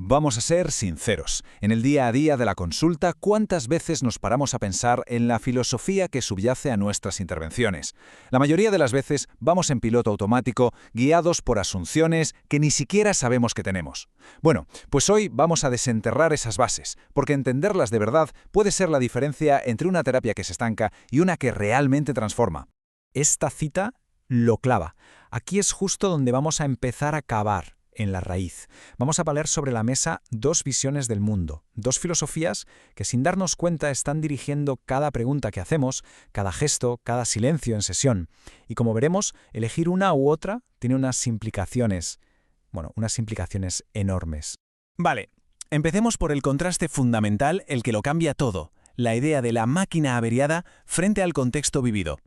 Vamos a ser sinceros. En el día a día de la consulta, ¿cuántas veces nos paramos a pensar en la filosofía que subyace a nuestras intervenciones? La mayoría de las veces vamos en piloto automático, guiados por asunciones que ni siquiera sabemos que tenemos. Bueno, pues hoy vamos a desenterrar esas bases, porque entenderlas de verdad puede ser la diferencia entre una terapia que se estanca y una que realmente transforma. Esta cita lo clava. Aquí es justo donde vamos a empezar a cavar en la raíz. Vamos a poner sobre la mesa dos visiones del mundo, dos filosofías que sin darnos cuenta están dirigiendo cada pregunta que hacemos, cada gesto, cada silencio en sesión. Y como veremos, elegir una u otra tiene unas implicaciones enormes. Vale, empecemos por el contraste fundamental, el que lo cambia todo, la idea de la máquina averiada frente al contexto vivido.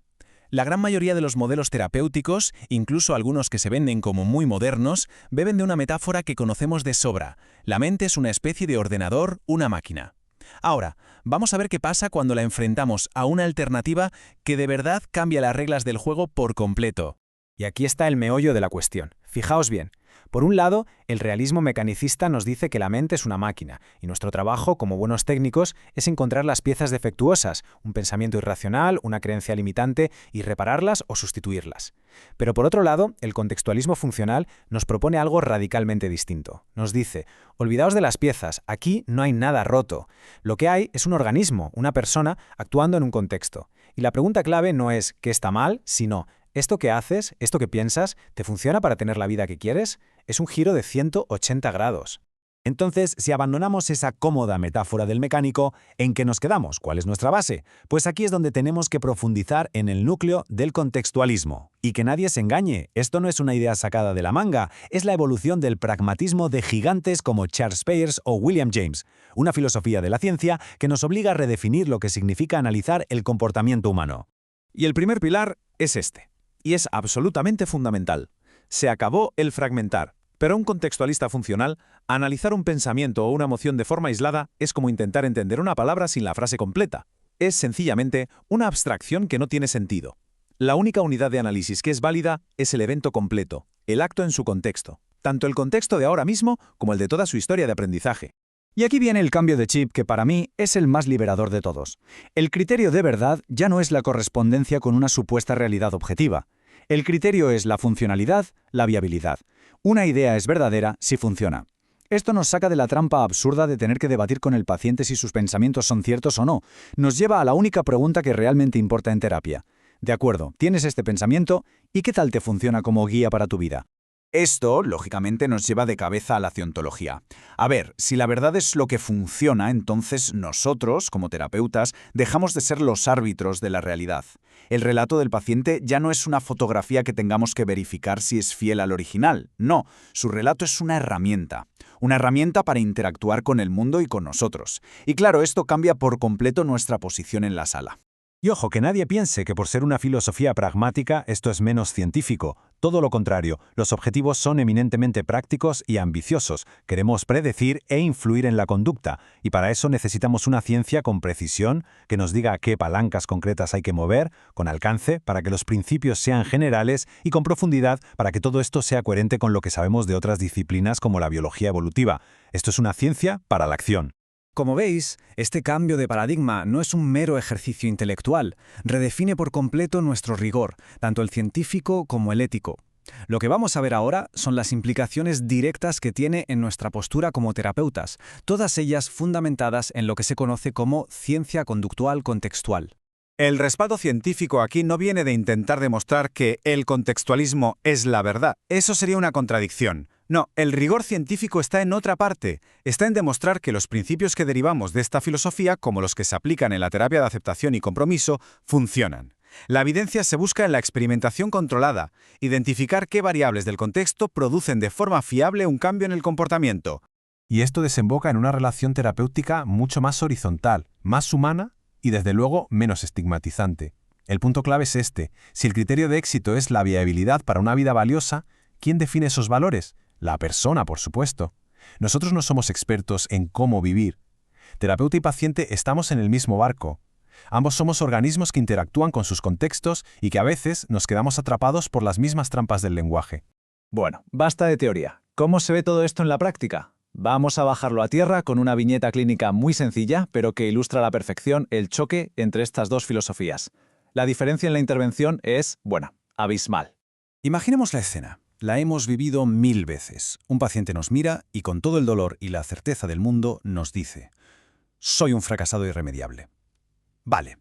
La gran mayoría de los modelos terapéuticos, incluso algunos que se venden como muy modernos, beben de una metáfora que conocemos de sobra. La mente es una especie de ordenador, una máquina. Ahora, vamos a ver qué pasa cuando la enfrentamos a una alternativa que de verdad cambia las reglas del juego por completo. Y aquí está el meollo de la cuestión. Fijaos bien. Por un lado, el realismo mecanicista nos dice que la mente es una máquina, y nuestro trabajo, como buenos técnicos, es encontrar las piezas defectuosas, un pensamiento irracional, una creencia limitante, y repararlas o sustituirlas. Pero por otro lado, el contextualismo funcional nos propone algo radicalmente distinto. Nos dice, olvidaos de las piezas, aquí no hay nada roto. Lo que hay es un organismo, una persona, actuando en un contexto. Y la pregunta clave no es ¿qué está mal?, sino ¿esto que haces, esto que piensas, te funciona para tener la vida que quieres? Es un giro de 180 grados. Entonces, si abandonamos esa cómoda metáfora del mecánico, ¿en qué nos quedamos? ¿Cuál es nuestra base? Pues aquí es donde tenemos que profundizar en el núcleo del contextualismo. Y que nadie se engañe, esto no es una idea sacada de la manga, es la evolución del pragmatismo de gigantes como Charles Peirce o William James, una filosofía de la ciencia que nos obliga a redefinir lo que significa analizar el comportamiento humano. Y el primer pilar es este. Y es absolutamente fundamental. Se acabó el fragmentar. Pero a un contextualista funcional, analizar un pensamiento o una emoción de forma aislada es como intentar entender una palabra sin la frase completa. Es sencillamente una abstracción que no tiene sentido. La única unidad de análisis que es válida es el evento completo, el acto en su contexto. Tanto el contexto de ahora mismo como el de toda su historia de aprendizaje. Y aquí viene el cambio de chip que para mí es el más liberador de todos. El criterio de verdad ya no es la correspondencia con una supuesta realidad objetiva. El criterio es la funcionalidad, la viabilidad. Una idea es verdadera si funciona. Esto nos saca de la trampa absurda de tener que debatir con el paciente si sus pensamientos son ciertos o no. Nos lleva a la única pregunta que realmente importa en terapia. De acuerdo, tienes este pensamiento, ¿y qué tal te funciona como guía para tu vida? Esto, lógicamente, nos lleva de cabeza a la ciontología. A ver, si la verdad es lo que funciona, entonces nosotros, como terapeutas, dejamos de ser los árbitros de la realidad. El relato del paciente ya no es una fotografía que tengamos que verificar si es fiel al original. No, su relato es una herramienta. Una herramienta para interactuar con el mundo y con nosotros. Y claro, esto cambia por completo nuestra posición en la sala. Y ojo, que nadie piense que por ser una filosofía pragmática esto es menos científico. Todo lo contrario, los objetivos son eminentemente prácticos y ambiciosos. Queremos predecir e influir en la conducta, y para eso necesitamos una ciencia con precisión, que nos diga qué palancas concretas hay que mover, con alcance para que los principios sean generales y con profundidad para que todo esto sea coherente con lo que sabemos de otras disciplinas como la biología evolutiva. Esto es una ciencia para la acción. Como veis, este cambio de paradigma no es un mero ejercicio intelectual, redefine por completo nuestro rigor, tanto el científico como el ético. Lo que vamos a ver ahora son las implicaciones directas que tiene en nuestra postura como terapeutas, todas ellas fundamentadas en lo que se conoce como ciencia conductual contextual. El respaldo científico aquí no viene de intentar demostrar que el contextualismo es la verdad. Eso sería una contradicción. No, el rigor científico está en otra parte. Está en demostrar que los principios que derivamos de esta filosofía, como los que se aplican en la terapia de aceptación y compromiso, funcionan. La evidencia se busca en la experimentación controlada, identificar qué variables del contexto producen de forma fiable un cambio en el comportamiento. Y esto desemboca en una relación terapéutica mucho más horizontal, más humana y desde luego menos estigmatizante. El punto clave es este: si el criterio de éxito es la viabilidad para una vida valiosa, ¿quién define esos valores? La persona, por supuesto. Nosotros no somos expertos en cómo vivir. Terapeuta y paciente estamos en el mismo barco. Ambos somos organismos que interactúan con sus contextos y que a veces nos quedamos atrapados por las mismas trampas del lenguaje. Bueno, basta de teoría. ¿Cómo se ve todo esto en la práctica? Vamos a bajarlo a tierra con una viñeta clínica muy sencilla, pero que ilustra a la perfección el choque entre estas dos filosofías. La diferencia en la intervención es, bueno, abismal. Imaginemos la escena. La hemos vivido 1000 veces. Un paciente nos mira y con todo el dolor y la certeza del mundo nos dice: «Soy un fracasado irremediable». Vale.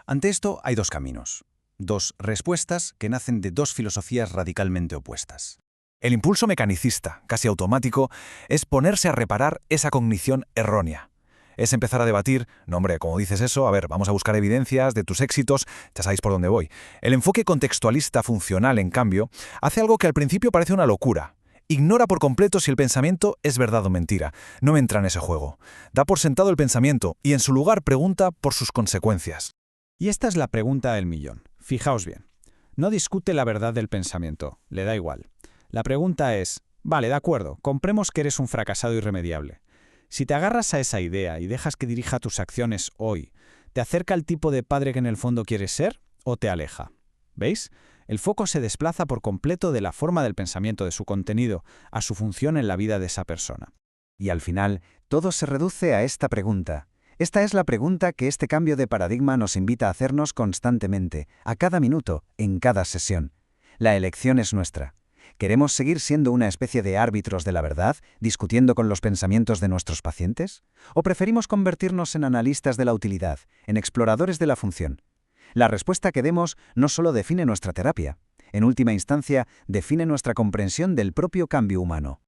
Ante esto hay dos caminos. Dos respuestas que nacen de dos filosofías radicalmente opuestas. El impulso mecanicista, casi automático, es ponerse a reparar esa cognición errónea. Es empezar a debatir, no hombre, ¿cómo dices eso? A ver, vamos a buscar evidencias de tus éxitos, ya sabéis por dónde voy. El enfoque contextualista funcional, en cambio, hace algo que al principio parece una locura. Ignora por completo si el pensamiento es verdad o mentira. No entra en ese juego. Da por sentado el pensamiento y en su lugar pregunta por sus consecuencias. Y esta es la pregunta del millón. Fijaos bien. No discute la verdad del pensamiento, le da igual. La pregunta es, vale, de acuerdo, compremos que eres un fracasado irremediable. Si te agarras a esa idea y dejas que dirija tus acciones hoy, ¿te acerca al tipo de padre que en el fondo quieres ser o te aleja? ¿Veis? El foco se desplaza por completo de la forma del pensamiento, de su contenido, a su función en la vida de esa persona. Y al final, todo se reduce a esta pregunta. Esta es la pregunta que este cambio de paradigma nos invita a hacernos constantemente, a cada minuto, en cada sesión. La elección es nuestra. ¿Queremos seguir siendo una especie de árbitros de la verdad, discutiendo con los pensamientos de nuestros pacientes? ¿O preferimos convertirnos en analistas de la utilidad, en exploradores de la función? La respuesta que demos no solo define nuestra terapia, en última instancia, define nuestra comprensión del propio cambio humano.